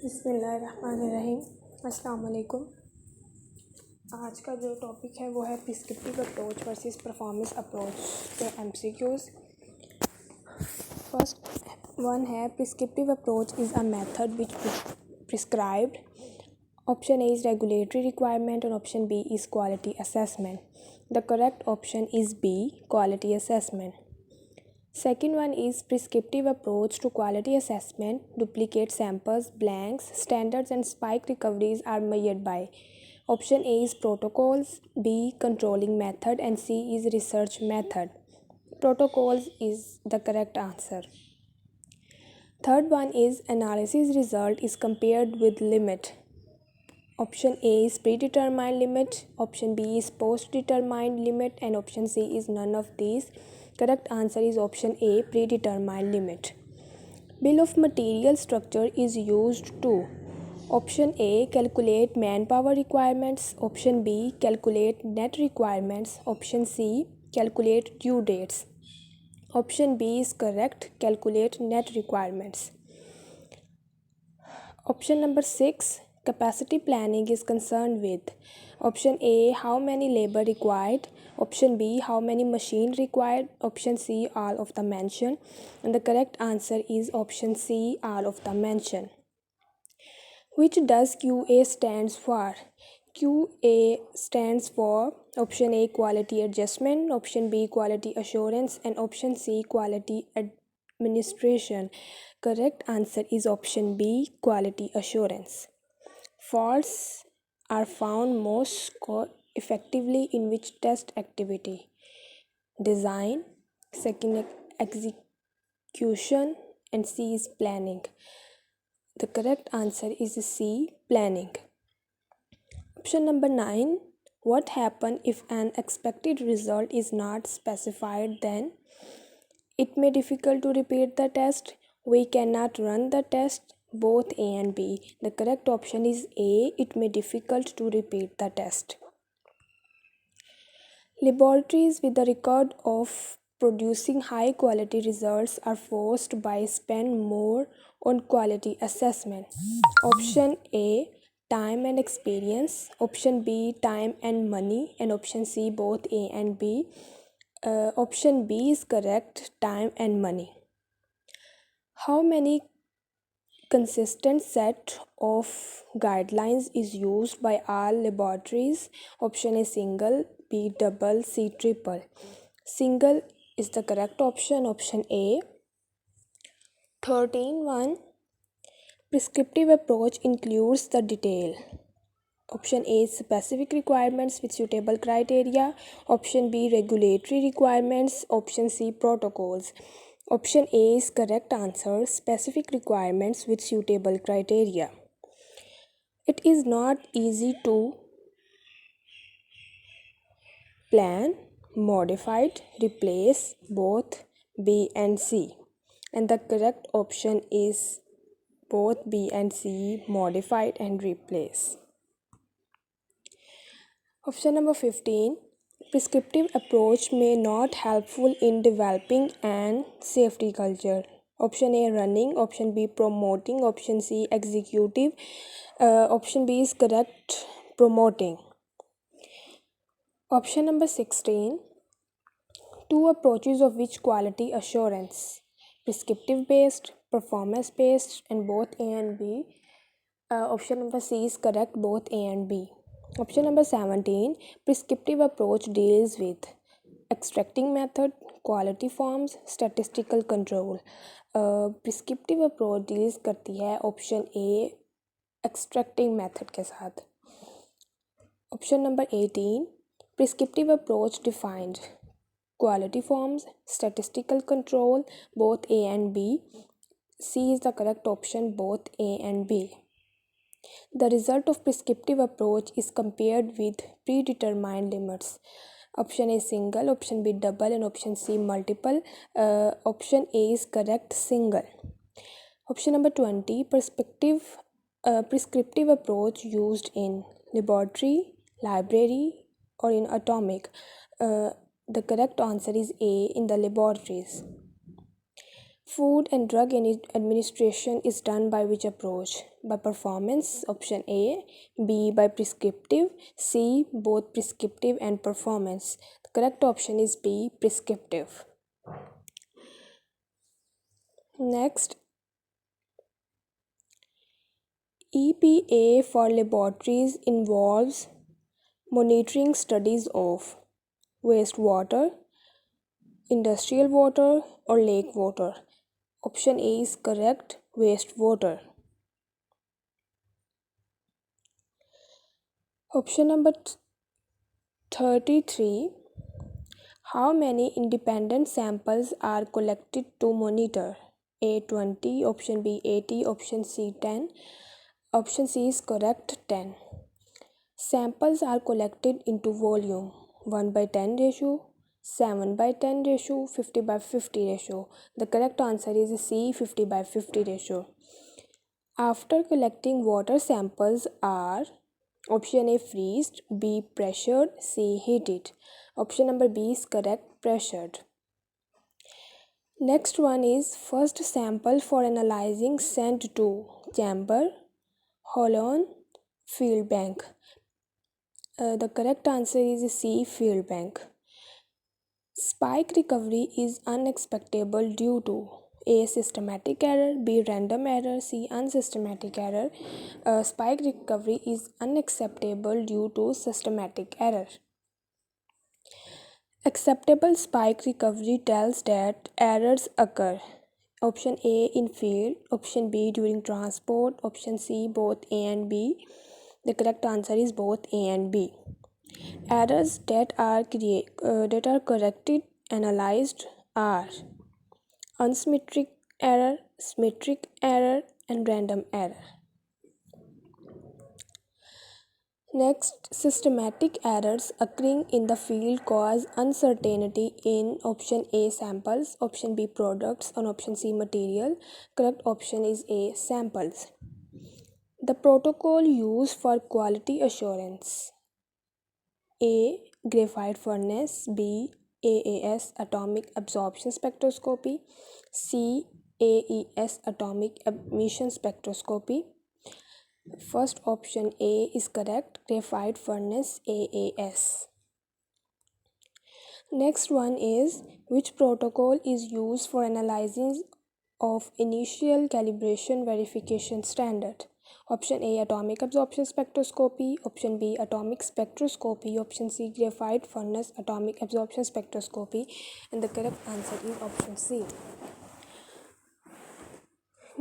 बिस्मिल्लाहिर्रहमानिर्रहीम। अस्सलाम वालेकुम। आज का जो टॉपिक है वो है prescriptive approach versus performance approach के एमसीक्यूज़। फर्स्ट वन है prescriptive approach is a method which prescribed. Option A is regulatory requirement और option B is quality assessment. The correct option is B, quality assessment. Second one is prescriptive approach to quality assessment. Duplicate samples, blanks, standards and spike recoveries are measured by. Option A is protocols, B controlling method and C is research method. Protocols is the correct answer. Third one is analysis result is compared with limit. Option A is predetermined limit, option B is post-determined limit and option C is none of these. Correct answer is option A, predetermined limit. Bill of material structure is used to. Option A, calculate manpower requirements. Option B, calculate net requirements. Option C, calculate due dates. Option B is correct, calculate net requirements. Option number 6, capacity planning is concerned with. Option A, how many labor required. Option B, how many machine required. Option C, all of the mentioned. And the correct answer is option C, all of the mentioned. Which does QA stands for? QA stands for option A, quality adjustment, option B, quality assurance and option C, quality administration. Correct answer is option B, quality assurance. Faults are found most effectively in which test activity? Design, second execution and C is planning. The correct answer is C, planning. Option number 9, what happens if an expected result is not specified? Then it may be difficult to repeat the test. We cannot run the test. Both A and B. The correct option is A, it may be difficult to repeat the test. Laboratories with the record of producing high quality results are forced by spend more on quality assessment. Option A, time and experience. Option B, time and money. And option C, both A and B. Option B is correct, time and money. How many consistent set of guidelines is used by all laboratories? Option A, single, B, double, C, triple. Single is the correct option, option A. 13.1, prescriptive approach includes the detail. Option A, specific requirements with suitable criteria. Option B, regulatory requirements. Option C, protocols. Option A is correct answer, specific requirements with suitable criteria. It is not easy to plan, modified, replace both B and C. And the correct option is both B and C, modified and replace. Option number 15, prescriptive approach may not helpful in developing an safety culture. Option A, running. Option B, promoting. Option C, executive. Option B is correct, promoting. Option number 16, two approaches of which quality assurance? Prescriptive based, performance based and both A and B. Option number C is correct, both A and B. Option number 17, prescriptive approach deals with extracting method, quality forms, statistical control. Prescriptive approach deals करती है option A, extracting method के साथ. Option number 18, prescriptive approach defined quality forms, statistical control, both A and B. C is the correct option, both A and B. The result of prescriptive approach is compared with predetermined limits. Option A, single. Option B, double. And option C, multiple. Option A is correct, single. Option number 20, prescriptive approach used in laboratory, library or in atomic. The correct answer is A, in the laboratories. Food and Drug Administration is done by which approach? by performance, option A. B by prescriptive, C both prescriptive and performance. The correct option is B, prescriptive. Next, EPA for laboratories involves monitoring studies of wastewater, industrial water, or lake water. Option A is correct, wastewater. Option number 33. How many independent samples are collected to monitor? A 20, option B 80, option C 10. Option C is correct, 10. Samples are collected into volume 1 by 10 ratio, 7 by 10 ratio, 50 by 50 ratio. The correct answer is C, 50 by 50 ratio. After collecting, water samples are option A freezed, B pressured, C heated. Option number B is correct, pressured. Next one is first sample for analyzing sent to chamber, Holon, field bank. The correct answer is C, field bank. Spike recovery is unexpectable due to A. Systematic error, B. Random error, C. Unsystematic error. Spike recovery is unacceptable due to systematic error. Acceptable spike recovery tells that errors occur. Option A in field, option B during transport, option C both A and B. The correct answer is both A and B. Errors that are corrected, analyzed are unsymmetric error, symmetric error, and random error. Next, systematic errors occurring in the field cause uncertainty in option A samples, option B products, and option C material. Correct option is A samples. The protocol used for quality assurance: A. Graphite furnace, B. AAS atomic absorption spectroscopy, C. AES atomic emission spectroscopy. First option A is correct, graphite furnace, AAS. Next one is which protocol is used for analysis of initial calibration verification standard? Option A atomic absorption spectroscopy, option B atomic spectroscopy, option C graphite furnace atomic absorption spectroscopy, and the correct answer is option C.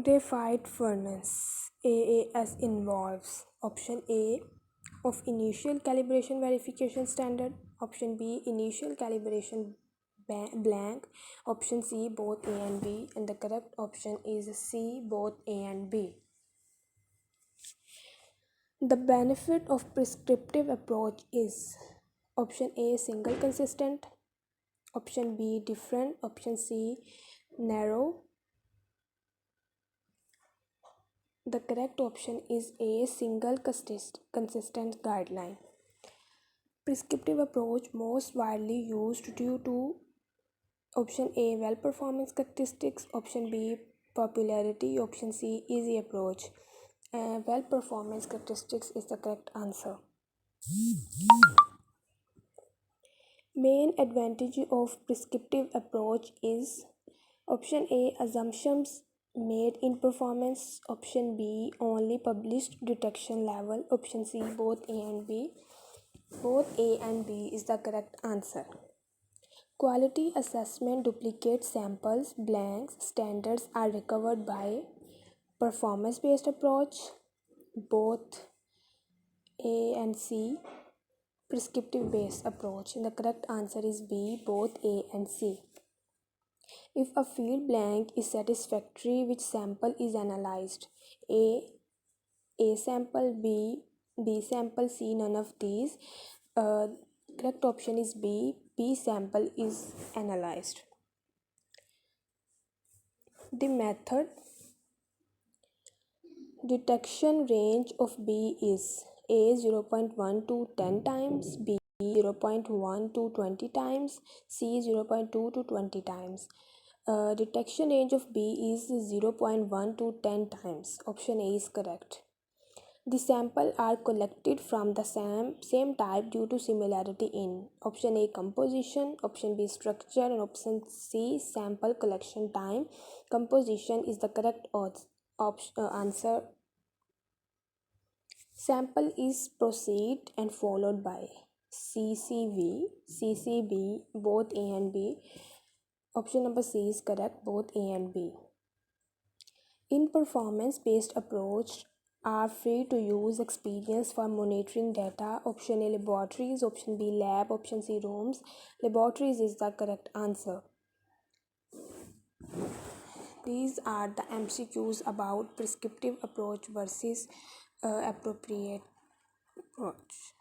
Graphite furnace AAS involves option A of initial calibration verification standard, option B initial calibration blank, option C both A and B, and the correct option is C both A and B. The benefit of prescriptive approach is option A single consistent, option B different, option C narrow. The correct option is A single consistent guideline. Prescriptive approach most widely used due to option A well performance characteristics, option B popularity, option C easy approach. Well performance characteristics is the correct answer. Main advantage of prescriptive approach is option A assumptions made in performance, option B only published detection level, option C both A and B. Both A and B is the correct answer. Quality assessment duplicate samples, blanks, standards are recovered by performance based approach, both A and C, prescriptive based approach, and the correct answer is B, both A and C. If a field blank is satisfactory, which sample is analyzed? A sample, B sample, C none of these. Correct option is B sample is analyzed. The method detection range of B is A 0.1 to 10 times, B 0.1 to 20 times, C 0.2 to 20 times. Detection range of B is 0.1 to 10 times. Option A is correct. The sample are collected from the same type due to similarity in option A composition, option B structure, and option C sample collection time. Composition is the correct answer. Sample is proceed and followed by CCV, CCB, both A and B. Option number C is correct, both A and B. In performance-based approach are free to use experience for monitoring data. Option A laboratories, option B lab, option C rooms. Laboratories is the correct answer. These are the MCQs about prescriptive approach versus appropriate approach.